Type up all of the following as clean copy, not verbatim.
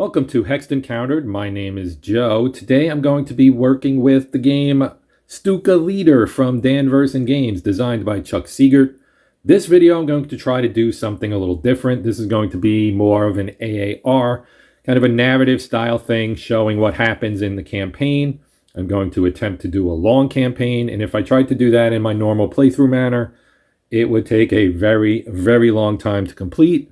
Welcome to Hexed Encountered. My name is Joe. Today I'm going to be working with the game Stuka Leader from Dan Verssen Games, designed by Chuck Seegert. This video I'm going to try to do something a little different. This is going to be more of an AAR, kind of a narrative style thing showing what happens in the campaign. I'm going to attempt to do a long campaign, and if I tried to do that in my normal playthrough manner, it would take a very, very long time to complete.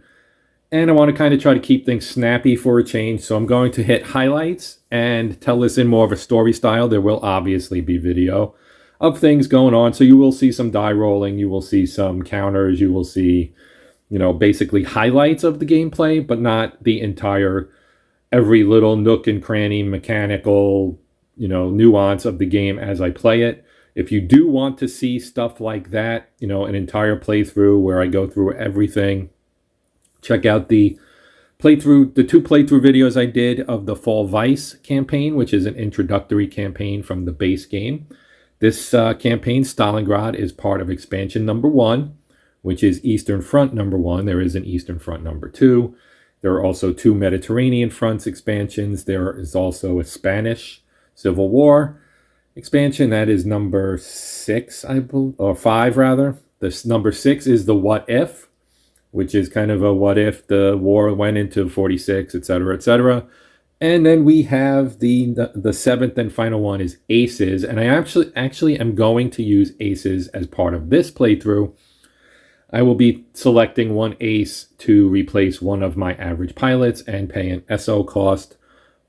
And I want to kind of try to keep things snappy for a change. So I'm going to hit highlights and tell this in more of a story style. There will obviously be video of things going on. So you will see some die rolling. You will see some counters. You will see, basically highlights of the gameplay, but not the entire, every little nook and cranny mechanical, nuance of the game as I play it. If you do want to see stuff like that, an entire playthrough where I go through everything, check out the two playthrough videos I did of the Fall Vice campaign, which is an introductory campaign from the base game. This campaign, Stalingrad, is part of expansion number 1, which is Eastern Front number 1. There is an Eastern Front number 2. There are also 2 Mediterranean Fronts expansions. There is also a Spanish Civil War expansion. That is number 6, I believe, or 5 rather. This number 6 is the What If, which is kind of a what if the war went into 46, etc., etc. And then we have the 7th and final one is aces, and I actually am going to use aces as part of this playthrough. I will be selecting one ace to replace one of my average pilots and pay an SO cost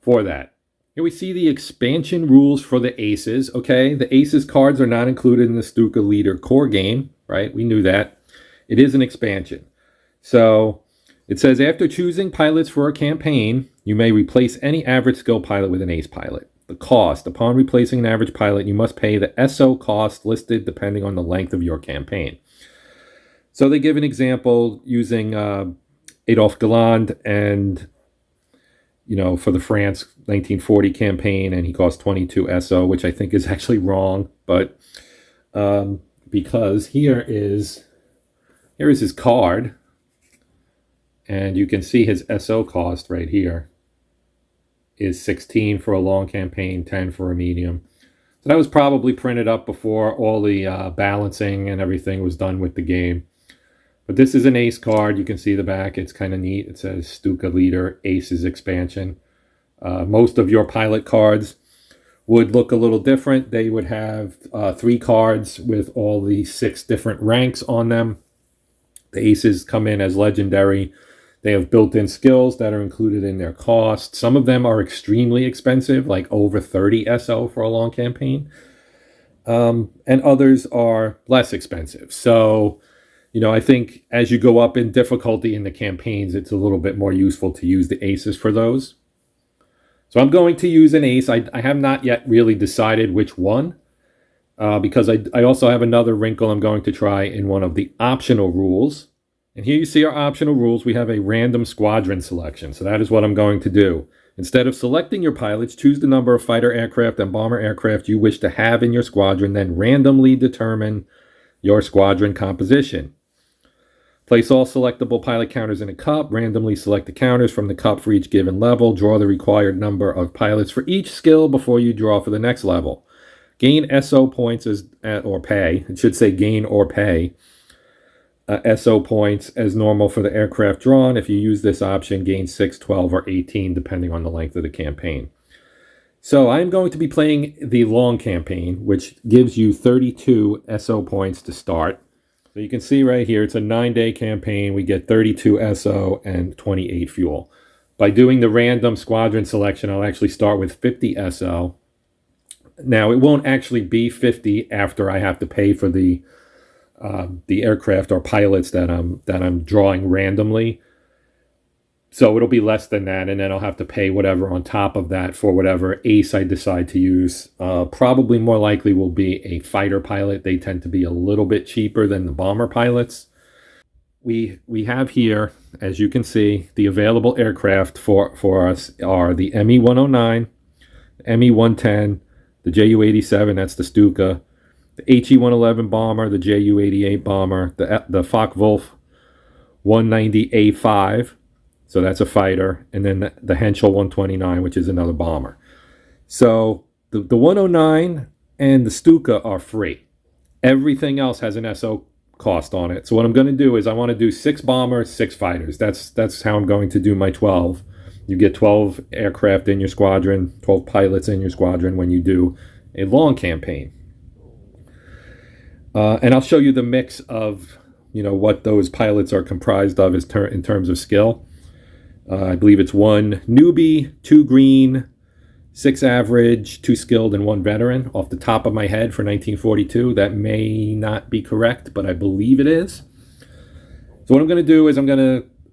for that. Here we see the expansion rules for the aces. Okay, the aces cards are not included in the Stuka Leader core game, right? We knew that. It is an expansion. So it says, after choosing pilots for a campaign, you may replace any average skill pilot with an ace pilot. The cost: upon replacing an average pilot, you must pay the SO cost listed depending on the length of your campaign. So they give an example using Adolphe Galland and, for the France 1940 campaign, and he cost 22 SO, which I think is actually wrong, but because here is his card. And you can see his SO cost right here is 16 for a long campaign, 10 for a medium. So that was probably printed up before all the balancing and everything was done with the game. But this is an ace card. You can see the back. It's kind of neat. It says Stuka Leader, Aces Expansion. Most of your pilot cards would look a little different. They would have 3 cards with all the 6 different ranks on them. The aces come in as legendary. They have built-in skills that are included in their cost. Some of them are extremely expensive, like over 30 SO for a long campaign. And others are less expensive. So, I think as you go up in difficulty in the campaigns, it's a little bit more useful to use the aces for those. So I'm going to use an ace. I have not yet really decided which one, because I also have another wrinkle I'm going to try in one of the optional rules. And here you see our optional rules. We have a random squadron selection. So that is what I'm going to do. Instead of selecting your pilots, choose the number of fighter aircraft and bomber aircraft you wish to have in your squadron, then randomly determine your squadron composition. Place all selectable pilot counters in a cup. Randomly select the counters from the cup for each given level. Draw the required number of pilots for each skill before you draw for the next level. Gain SO points or pay. It should say gain or pay. SO points as normal for the aircraft drawn. If you use this option, gain 6, 12, or 18, depending on the length of the campaign. So I'm going to be playing the long campaign, which gives you 32 SO points to start. So you can see right here, it's a 9-day campaign. We get 32 SO and 28 fuel. By doing the random squadron selection, I'll actually start with 50 SO. Now, it won't actually be 50 after I have to pay for the aircraft or pilots that I'm drawing randomly. So it'll be less than that, and then I'll have to pay whatever on top of that for whatever ace I decide to use. Probably more likely will be a fighter pilot. They tend to be a little bit cheaper than the bomber pilots. We have here, as you can see, the available aircraft for us are the ME-109, ME-110, the Ju-87, that's the Stuka, the HE-111 bomber, the Ju-88 bomber, the Focke-Wulf 190A5, So that's a fighter. And then the Henschel 129, which is another bomber. So the 109 and the Stuka are free. Everything else has an SO cost on it. So what I'm going to do is I want to do 6 bombers, 6 fighters. That's how I'm going to do my 12. You get 12 aircraft in your squadron, 12 pilots in your squadron when you do a long campaign. And I'll show you the mix of, what those pilots are comprised of in terms of skill. I believe it's 1 newbie, 2 green, 6 average, 2 skilled, and 1 veteran off the top of my head for 1942. That may not be correct, but I believe it is. So what I'm going to do is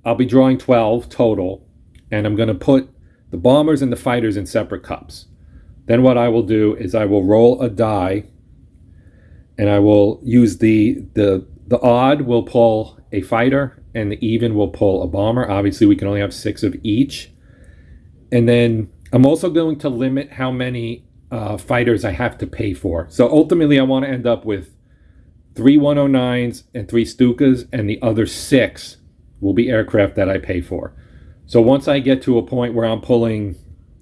I'll be drawing 12 total, and I'm going to put the bombers and the fighters in separate cups. Then what I will do is I will roll a die, and I will use the odd will pull a fighter, and the even will pull a bomber. Obviously, we can only have 6 of each. And then I'm also going to limit how many fighters I have to pay for. So ultimately, I want to end up with 3 109s and 3 Stukas, and the other 6 will be aircraft that I pay for. So once I get to a point where I'm pulling,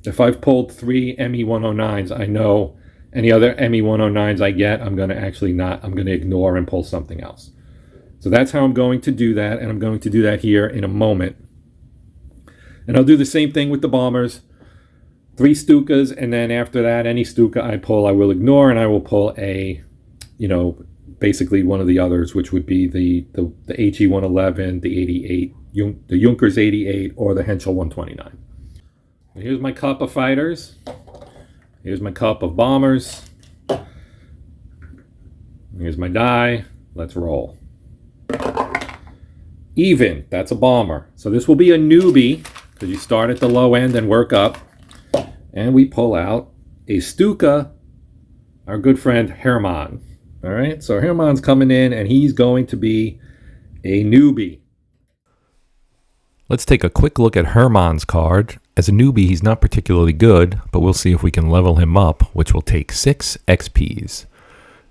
if I've pulled 3 ME-109s, I know any other ME-109s I get, I'm going to ignore and pull something else. So that's how I'm going to do that, and I'm going to do that here in a moment. And I'll do the same thing with the bombers. 3 Stukas, and then after that, any Stuka I pull, I will ignore, and I will pull a, basically one of the others, which would be the HE-111, the 88, the Junkers 88, or the Henschel 129. Here's my cup of fighters. Here's my cup of bombers. Here's my die. Let's roll. Even, that's a bomber. So this will be a newbie, because you start at the low end and work up. And we pull out a Stuka, our good friend Hermann. All right, so Hermann's coming in, and he's going to be a newbie. Let's take a quick look at Hermann's card. As a newbie, he's not particularly good, but we'll see if we can level him up, which will take 6 XPs.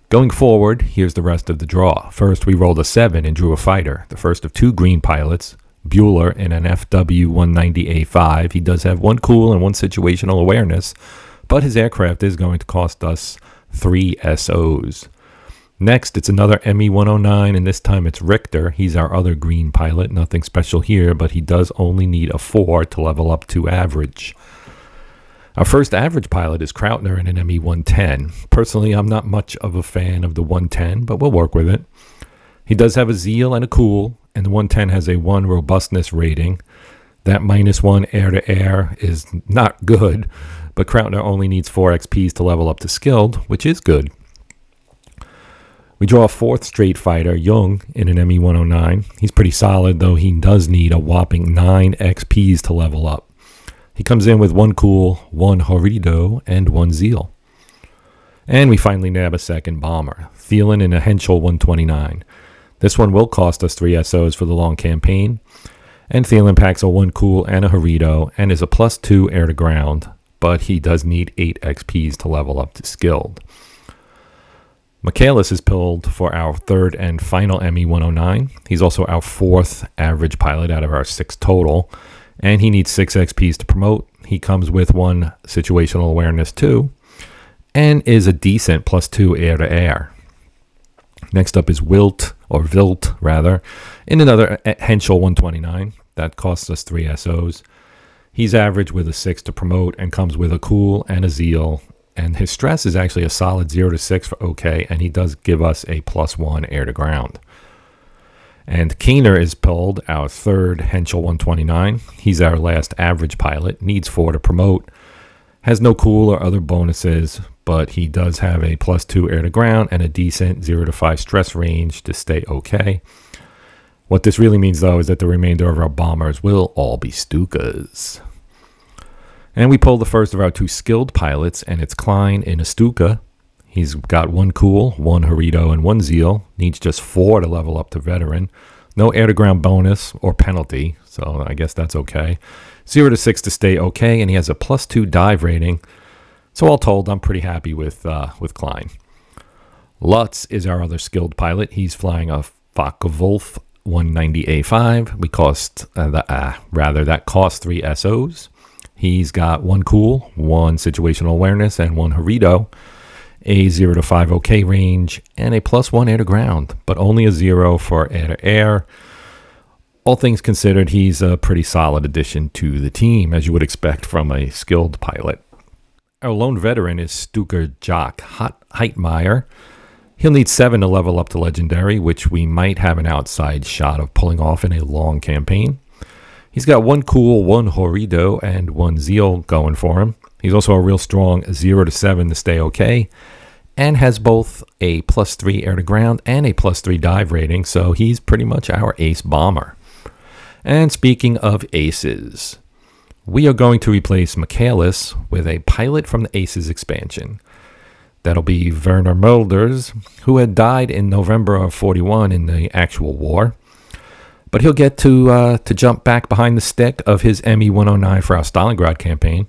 Going forward, here's the rest of the draw. First, we rolled a 7 and drew a fighter, the first of 2 green pilots. Bueller in an FW-190A5. He does have 1 cool and 1 situational awareness, but his aircraft is going to cost us 3 SOs. Next, it's another ME-109, and this time it's Richter. He's our other green pilot. Nothing special here, but he does only need a 4 to level up to average. Our first average pilot is Krautner in an ME-110. Personally, I'm not much of a fan of the 110, but we'll work with it. He does have a Zeal and a Cool, and the 110 has a 1 robustness rating. That -1 air-to-air is not good, but Krautner only needs 4 XPs to level up to skilled, which is good. We draw a 4th straight fighter, Jung, in an ME-109. He's pretty solid, though he does need a whopping 9 XPs to level up. He comes in with 1 Cool, 1 Horido, and 1 Zeal. And we finally nab a second bomber, Thielen in a Henschel 129. This one will cost us 3 SOs for the long campaign, and Thielen packs a 1 Cool and a Horido, and is a +2 air-to-ground, but he does need 8 XPs to level up to skilled. Michaelis is pulled for our 3rd and final ME-109. He's also our 4th average pilot out of our 6 total, and he needs 6 XPs to promote. He comes with 1 situational awareness too, and is a decent +2 air-to-air. Next up is Wilt in another Henschel 129. That costs us 3 SOs. He's average with a 6 to promote and comes with a Cool and a Zeal. And his stress is actually a solid 0 to 6 for OK, and he does give us a +1 air-to-ground. And Keener is pulled, our 3rd Henschel 129. He's our last average pilot, needs 4 to promote, has no Cool or other bonuses, but he does have a +2 air-to-ground and a decent 0 to 5 stress range to stay OK. What this really means, though, is that the remainder of our bombers will all be Stukas. And we pull the first of our 2 skilled pilots, and it's Klein in a Stuka. He's got 1 Cool, 1 Horido, and 1 Zeal. Needs just 4 to level up to veteran. No air-to-ground bonus or penalty, so I guess that's okay. 0 to 6 to stay okay, and he has a +2 dive rating. So all told, I'm pretty happy with Klein. Lutz is our other skilled pilot. He's flying a Focke-Wulf 190A5. That costs 3 SOs. He's got 1 cool, 1 situational awareness, and 1 Harito, a 0 to 5 OK range, and a +1 air to ground, but only a 0 for air to air. All things considered, he's a pretty solid addition to the team, as you would expect from a skilled pilot. Our lone veteran is Stuka Heitmeyer. He'll need 7 to level up to Legendary, which we might have an outside shot of pulling off in a long campaign. He's got 1 cool, 1 Horido, and 1 Zeal going for him. He's also a real strong 0 to 7 to stay okay, and has both a +3 air to ground and a +3 dive rating, so he's pretty much our ace bomber. And speaking of aces, we are going to replace Michaelis with a pilot from the Aces expansion. That'll be Werner Mulders, who had died in November of 41 in the actual war. But he'll get to jump back behind the stick of his ME-109 for our Stalingrad campaign.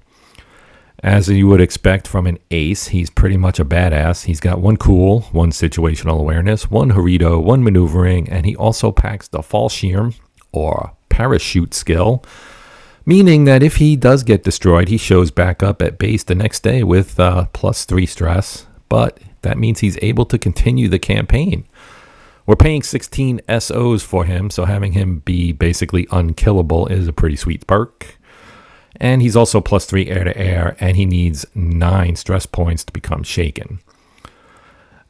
As you would expect from an ace, he's pretty much a badass. He's got 1 cool, 1 situational awareness, 1 Harito, 1 maneuvering, and he also packs the Fallschirm, or parachute skill, meaning that if he does get destroyed, he shows back up at base the next day with +3 stress, but that means he's able to continue the campaign. We're paying 16 SOs for him, so having him be basically unkillable is a pretty sweet perk. And he's also +3 air to air, and he needs 9 stress points to become shaken.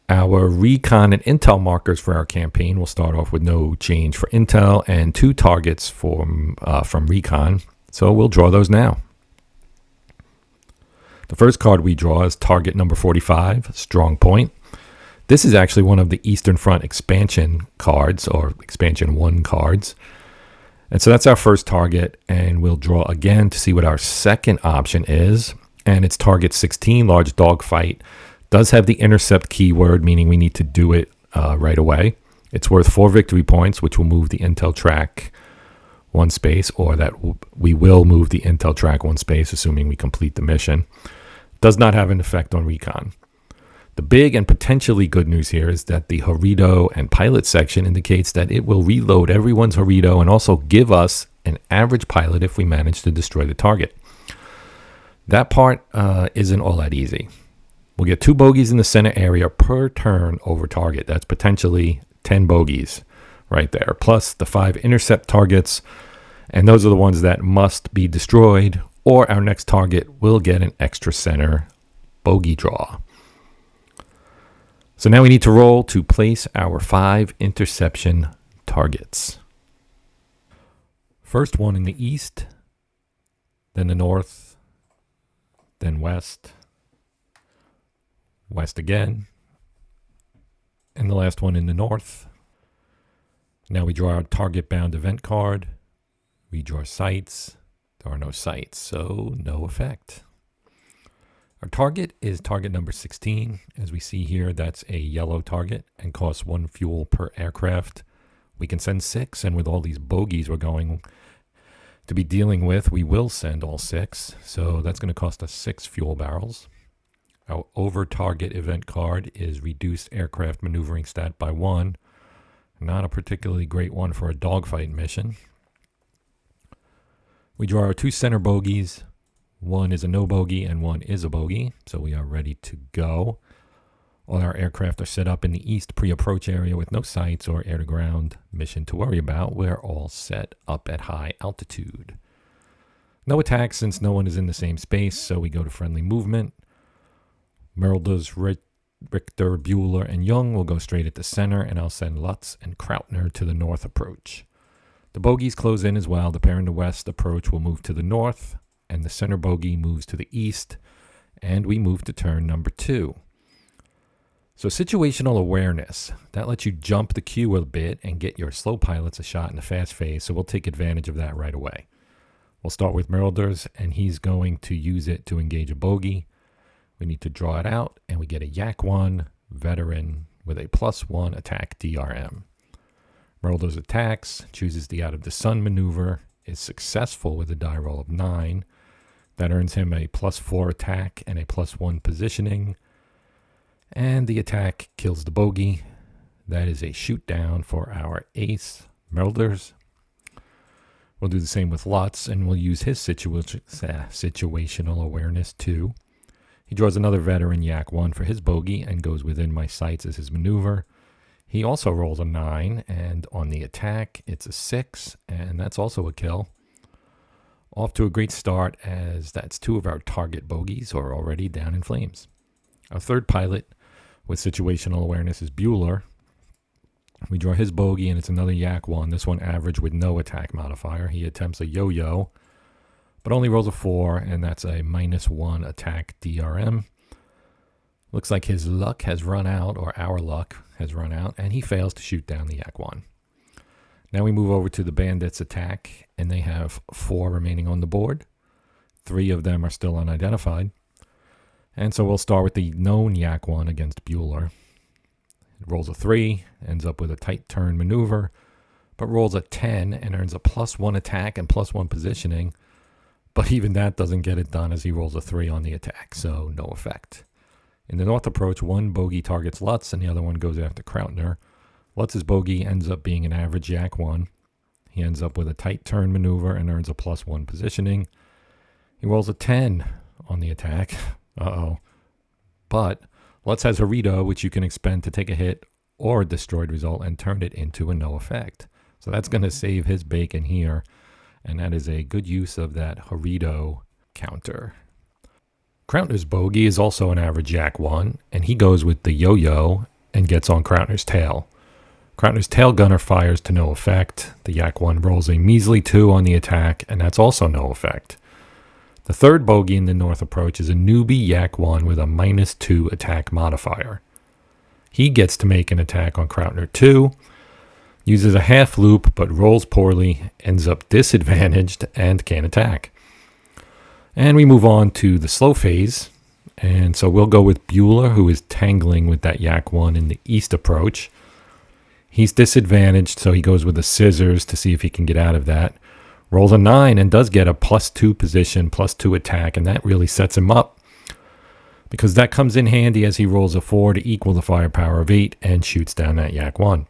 Our recon and intel markers for our campaign will start off with no change for intel and 2 targets from recon, so we'll draw those now. The first card we draw is target number 45, Strong Point. This is actually one of the Eastern Front expansion cards, or expansion 1 cards. And so that's our first target, and we'll draw again to see what our second option is. And it's target 16, Large Dogfight. Does have the intercept keyword, meaning we need to do it right away. It's worth 4 victory points, which will move the intel track 1 space, or that we will move the intel track 1 space, assuming we complete the mission. Does not have an effect on recon. The big and potentially good news here is that the Harito and pilot section indicates that it will reload everyone's Harito and also give us an average pilot if we manage to destroy the target. That part isn't all that easy. We'll get 2 bogeys in the center area per turn over target. That's potentially 10 bogeys right there, plus the 5 intercept targets, and those are the ones that must be destroyed, or our next target will get an extra center bogey draw. So now we need to roll to place our 5 interception targets. First one in the east, then the north, then west, west again, and the last one in the north. Now we draw our target bound event card. We draw sights. There are no sights, so no effect. Our target is target number 16. As we see here, that's a yellow target and costs 1 fuel per aircraft. We can send 6, and with all these bogeys we're going to be dealing with, we will send all 6. So that's going to cost us 6 fuel barrels. Our over target event card is reduced aircraft maneuvering stat by 1. Not a particularly great one for a dogfight mission. We draw our 2 center bogeys. 1 is a no bogey and 1 is a bogey, so we are ready to go. All our aircraft are set up in the east pre-approach area with no sights or air-to-ground mission to worry about. We're all set up at high altitude. No attacks since no one is in the same space, so we go to friendly movement. Merlders, Richter, Bueller, and Young will go straight at the center, and I'll send Lutz and Krautner to the north approach. The bogeys close in as well. The pair in the west approach will move to the north, and the center bogey moves to the east, and we move to turn number 2. So situational awareness, that lets you jump the queue a bit and get your slow pilots a shot in the fast phase, so we'll take advantage of that right away. We'll start with Merlders, and he's going to use it to engage a bogey. We need to draw it out, and we get a Yak 1 veteran with a +1 attack DRM. Merlders attacks, chooses the out of the sun maneuver, is successful with a die roll of 9. That earns him a +4 attack and a +1 positioning. And the attack kills the bogey. That is a shoot down for our ace Melders. We'll do the same with Lutz, and we'll use his situational awareness too. He draws another veteran Yak 1 for his bogey and goes within my sights as his maneuver. He also rolls a 9, and on the attack, it's a 6, and that's also a kill. Off to a great start, as that's 2 of our target bogeys are already down in flames. Our third pilot with situational awareness is Bueller. We draw his bogey, and it's another Yak 1, this one average with no attack modifier. He attempts a yo-yo, but only rolls a 4, and that's a -1 attack DRM. Looks like his luck has run out, or our luck has run out, and he fails to shoot down the Yak 1. Now we move over to the bandits' attack, and they have 4 remaining on the board. 3 of them are still unidentified. And so we'll start with the known Yak 1 against Bueller. It rolls a 3, ends up with a tight turn maneuver, but rolls a 10 and earns a +1 attack and +1 positioning. But even that doesn't get it done, as he rolls a 3 on the attack, so no effect. In the north approach, one bogey targets Lutz and the other one goes after Krautner. Lutz's bogey ends up being an average Yak 1. He ends up with a tight turn maneuver and earns a +1 positioning. He rolls a 10 on the attack. But Lutz has Harito, which you can expend to take a hit or a destroyed result and turn it into a no effect. So that's going to save his bacon here, and that is a good use of that Harito counter. Krautner's bogey is also an average Yak 1, and he goes with the yo-yo and gets on Krautner's tail. Krautner's tail gunner fires to no effect. The Yak 1 rolls a measly 2 on the attack, and that's also no effect. The third bogey in the north approach is a newbie Yak 1 with a -2 attack modifier. He gets to make an attack on Krautner 2, uses a half loop but rolls poorly, ends up disadvantaged, and can't attack. And we move on to the slow phase, and so we'll go with Bueller, who is tangling with that Yak 1 in the east approach. He's disadvantaged, so he goes with the scissors to see if he can get out of that. Rolls a 9 and does get a +2 position, +2 attack, and that really sets him up, because that comes in handy as he rolls a 4 to equal the firepower of 8 and shoots down that Yak 1.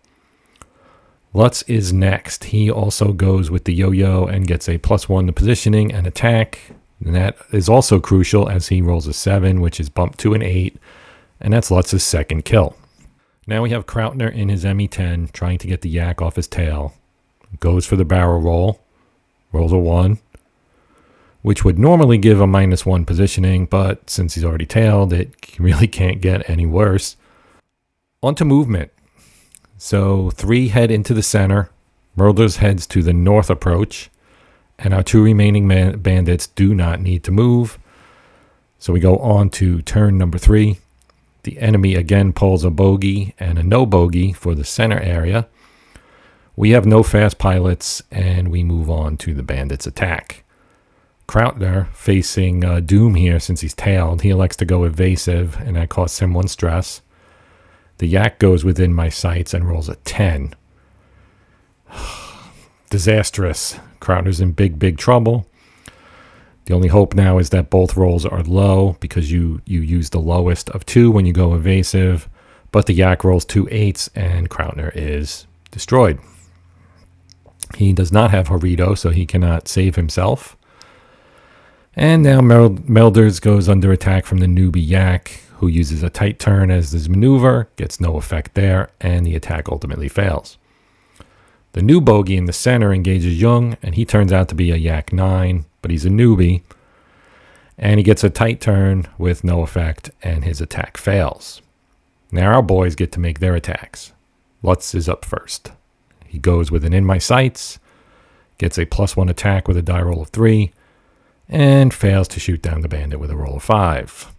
Lutz is next. He also goes with the yo-yo and gets a +1 to positioning and attack. And that is also crucial, as he rolls a 7, which is bumped to an 8, and that's Lutz's second kill. Now we have Krautner in his ME10 trying to get the Yak off his tail. Goes for the barrel roll, rolls a 1, which would normally give a -1 positioning, but since he's already tailed, it really can't get any worse. On to movement. So 3 head into the center, Murders heads to the north approach, and our 2 remaining bandits do not need to move. So we go on to turn number 3. The enemy again pulls a bogey and a no bogey for the center area. We have no fast pilots, and we move on to the bandits' attack. Krautner, facing doom here since he's tailed, he elects to go evasive, and that costs him 1 stress. The Yak goes within my sights and rolls a 10. Disastrous. Krautner's in big trouble. The only hope now is that both rolls are low, because you use the lowest of 2 when you go evasive, but the Yak rolls 2 8s and Krautner is destroyed. He does not have Harito, so he cannot save himself. And now Melders goes under attack from the newbie Yak, who uses a tight turn as his maneuver, gets no effect there, and the attack ultimately fails. The new bogey in the center engages Jung, and he turns out to be a Yak 9, but he's a newbie. And he gets a tight turn with no effect, and his attack fails. Now our boys get to make their attacks. Lutz is up first. He goes with an in my sights, gets a +1 attack with a die roll of 3, and fails to shoot down the bandit with a roll of 5.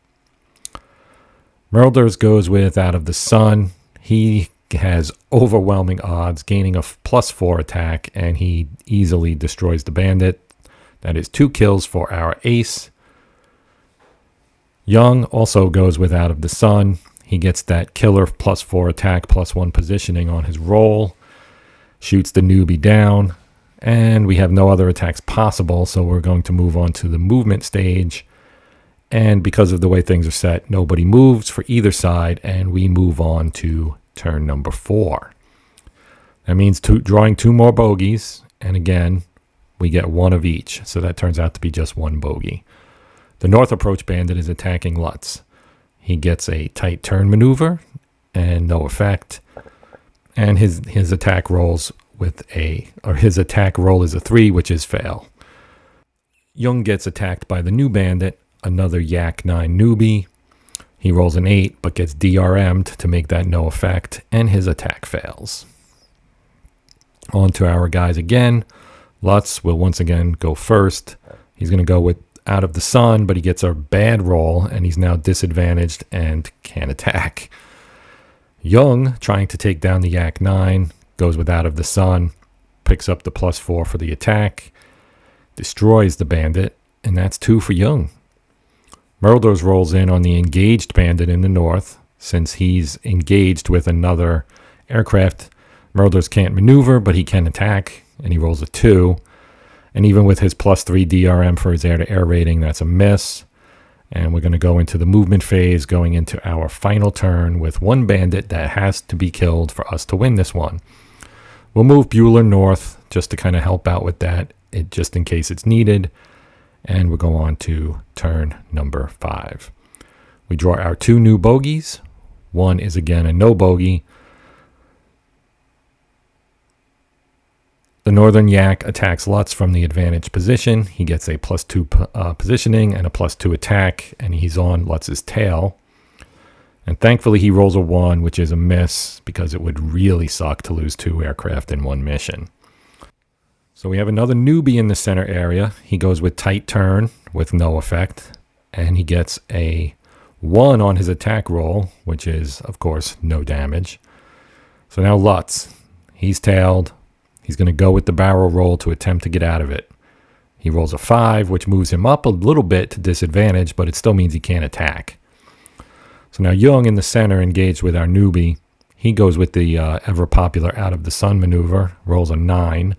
Murders goes with out of the sun. He has overwhelming odds, gaining a +4 attack, and he easily destroys the bandit. That is 2 kills for our ace. Young also goes with out of the sun. He gets that killer +4 attack, +1 positioning on his roll, shoots the newbie down, and we have no other attacks possible, so we're going to move on to the movement stage. And because of the way things are set, nobody moves for either side, and we move on to turn number 4. That means drawing 2 more bogeys, and again, we get 1 of each, so that turns out to be just 1 bogey. The North Approach Bandit is attacking Lutz. He gets a tight turn maneuver, and no effect, and his attack rolls his attack roll is a 3, which is fail. Jung gets attacked by the new bandit, another Yak 9 newbie. He rolls an 8, but gets DRM'd to make that no effect, and his attack fails. On to our guys again. Lutz will once again go first. He's going to go with Out of the Sun, but he gets a bad roll, and he's now disadvantaged and can't attack. Jung, trying to take down the Yak 9, goes with Out of the Sun, picks up the +4 for the attack, destroys the bandit, and that's 2 for Jung. Murders rolls in on the engaged bandit in the north. Since he's engaged with another aircraft, Murders can't maneuver, but he can attack, and he rolls a 2. And even with his +3 DRM for his air-to-air rating, that's a miss. And we're going to go into the movement phase, going into our final turn with 1 bandit that has to be killed for us to win this one. We'll move Bueller north just to kind of help out with that, just in case it's needed. And we'll go on to turn number 5. We draw our 2 new bogeys. 1 is again a no bogey. The Northern Yak attacks Lutz from the advantage position. He gets a +2 positioning and a +2 attack, and he's on Lutz's tail. And thankfully he rolls a 1, which is a miss, because it would really suck to lose 2 aircraft in 1 mission. So we have another newbie in the center area. He goes with tight turn with no effect, and he gets a 1 on his attack roll, which is, of course, no damage. So now Lutz, he's tailed. He's going to go with the barrel roll to attempt to get out of it. He rolls a 5, which moves him up a little bit to disadvantage, but it still means he can't attack. So now Jung in the center, engaged with our newbie. He goes with the ever-popular Out of the Sun maneuver, rolls a 9,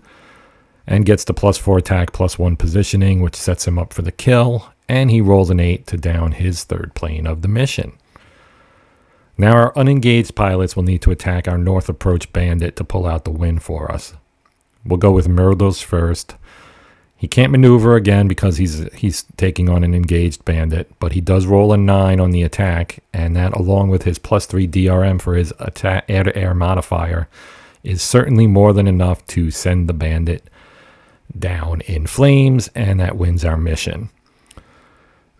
and gets the +4 attack, +1 positioning, which sets him up for the kill, and he rolls an 8 to down his 3rd plane of the mission. Now our unengaged pilots will need to attack our North Approach Bandit to pull out the win for us. We'll go with Murdos first. He can't maneuver again because he's taking on an engaged bandit, but he does roll a 9 on the attack, and that, along with his +3 DRM for his air-to-air modifier, is certainly more than enough to send the bandit down in flames, and that wins our mission.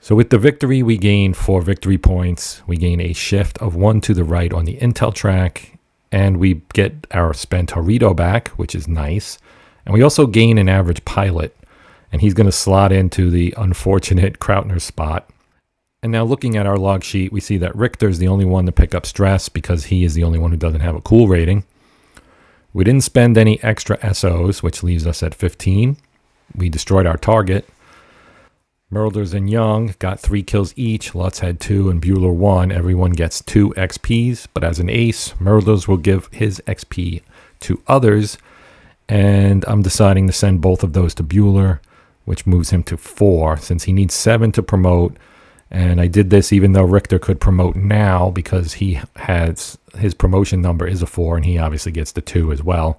So with the victory, we gain 4 victory points. We gain a shift of 1 to the right on the intel track, and we get our spent Horito back, which is nice. And we also gain an average pilot, and he's going to slot into the unfortunate Krautner spot. And now looking at our log sheet, we see that Richter's the only one to pick up stress because he is the only one who doesn't have a cool rating. We didn't spend any extra SOs, which leaves us at 15. We destroyed our target. Murders and Jung got 3 kills each. Lutz had 2 and Bueller 1. Everyone gets 2 XPs, but as an ace, Murders will give his XP to others. And I'm deciding to send both of those to Bueller, which moves him to 4, since he needs 7 to promote. And I did this even though Richter could promote now, because he has his promotion number is a 4, and he obviously gets the 2 as well.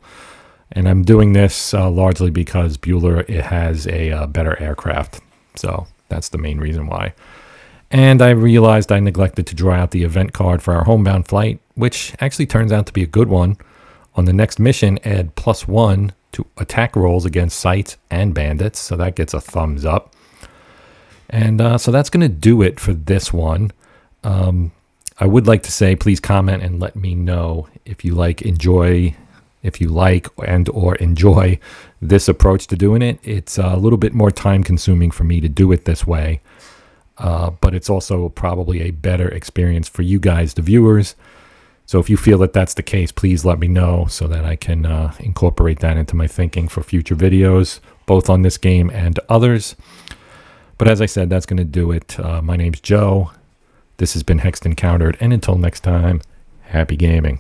And I'm doing this largely because Bueller has a better aircraft. So that's the main reason why. And I realized I neglected to draw out the event card for our homebound flight, which actually turns out to be a good one. On the next mission, add +1 to attack rolls against sites and bandits. So that gets a thumbs up. And so that's going to do it for this one. I would like to say, please comment and let me know if you like and or enjoy this approach to doing it. It's a little bit more time consuming for me to do it this way, but it's also probably a better experience for you guys, the viewers. So if you feel that that's the case, please let me know so that I can incorporate that into my thinking for future videos, both on this game and others. But as I said, that's going to do it. My name's Joe. This has been Hexed Encountered, and until next time, happy gaming.